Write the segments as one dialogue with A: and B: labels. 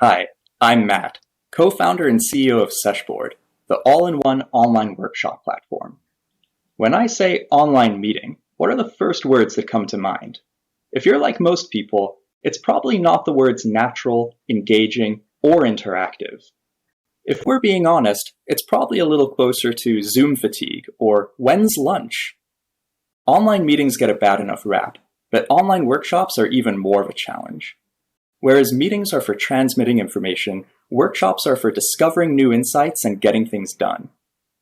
A: Hi, I'm Matt, co-founder and CEO of Seshboard, the all-in-one online workshop platform. When I say online meeting, what are the first words that come to mind? If you're like most people, it's probably not the words natural, engaging, or interactive. If we're being honest, it's probably a little closer to Zoom fatigue or when's lunch? Online meetings get a bad enough rap, but online workshops are even more of a challenge. Whereas meetings are for transmitting information, workshops are for discovering new insights and getting things done.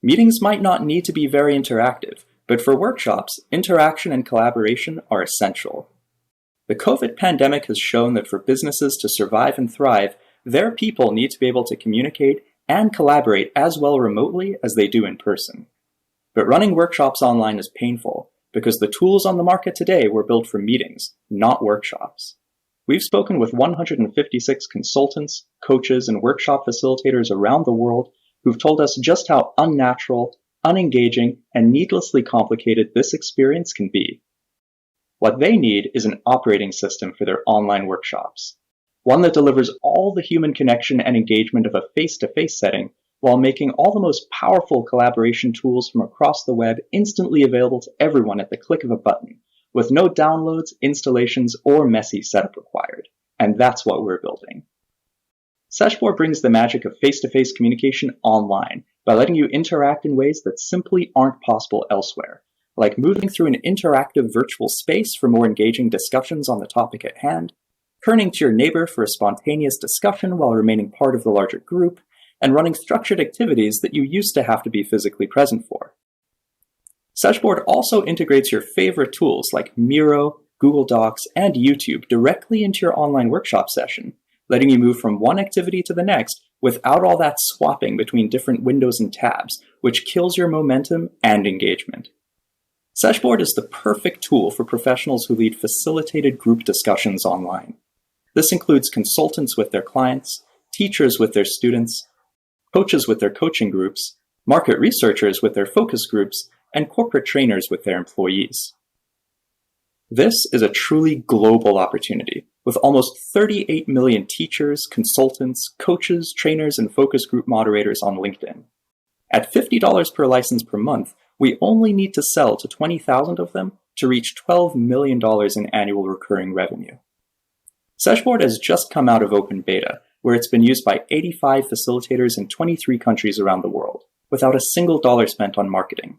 A: Meetings might not need to be very interactive, but for workshops, interaction and collaboration are essential. The COVID pandemic has shown that for businesses to survive and thrive, their people need to be able to communicate and collaborate as well remotely as they do in person. But running workshops online is painful, because the tools on the market today were built for meetings, not workshops. We've spoken with 156 consultants, coaches, and workshop facilitators around the world who've told us just how unnatural, unengaging, and needlessly complicated this experience can be. What they need is an operating system for their online workshops, one that delivers all the human connection and engagement of a face-to-face setting while making all the most powerful collaboration tools from across the web instantly available to everyone at the click of a button, with no downloads, installations, or messy setup required. And that's what we're building. Seshboard brings the magic of face-to-face communication online by letting you interact in ways that simply aren't possible elsewhere, like moving through an interactive virtual space for more engaging discussions on the topic at hand, turning to your neighbor for a spontaneous discussion while remaining part of the larger group, and running structured activities that you used to have to be physically present for. Seshboard also integrates your favorite tools like Miro, Google Docs, and YouTube directly into your online workshop session, letting you move from one activity to the next without all that swapping between different windows and tabs, which kills your momentum and engagement. Seshboard is the perfect tool for professionals who lead facilitated group discussions online. This includes consultants with their clients, teachers with their students, coaches with their coaching groups, market researchers with their focus groups, and corporate trainers with their employees. This is a truly global opportunity, with almost 38 million teachers, consultants, coaches, trainers, and focus group moderators on LinkedIn. At $50 per license per month, we only need to sell to 20,000 of them to reach $12 million in annual recurring revenue. Seshboard has just come out of open beta, where it's been used by 85 facilitators in 23 countries around the world, without a single dollar spent on marketing.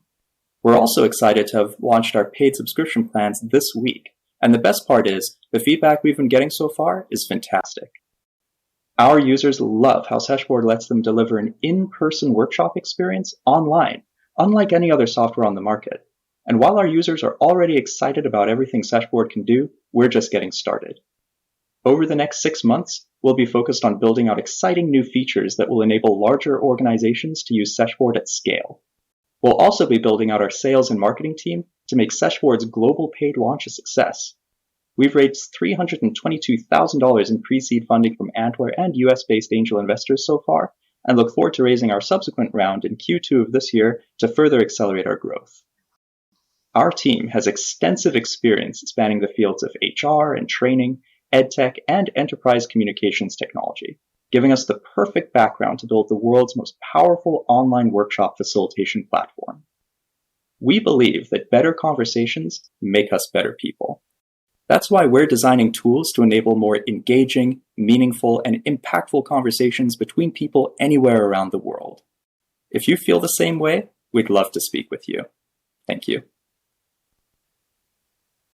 A: We're also excited to have launched our paid subscription plans this week, and the best part is, the feedback we've been getting so far is fantastic. Our users love how Seshboard lets them deliver an in-person workshop experience online, unlike any other software on the market. And while our users are already excited about everything Seshboard can do, we're just getting started. Over the next 6 months, we'll be focused on building out exciting new features that will enable larger organizations to use Seshboard at scale. We'll also be building out our sales and marketing team to make Seshboard's global paid launch a success. We've raised $322,000 in pre-seed funding from Antler and US-based angel investors so far, and look forward to raising our subsequent round in Q2 of this year to further accelerate our growth. Our team has extensive experience spanning the fields of HR and training, EdTech, and enterprise communications technology, giving us the perfect background to build the world's most powerful online workshop facilitation platform. We believe that better conversations make us better people. That's why we're designing tools to enable more engaging, meaningful, and impactful conversations between people anywhere around the world. If you feel the same way, we'd love to speak with you. Thank you.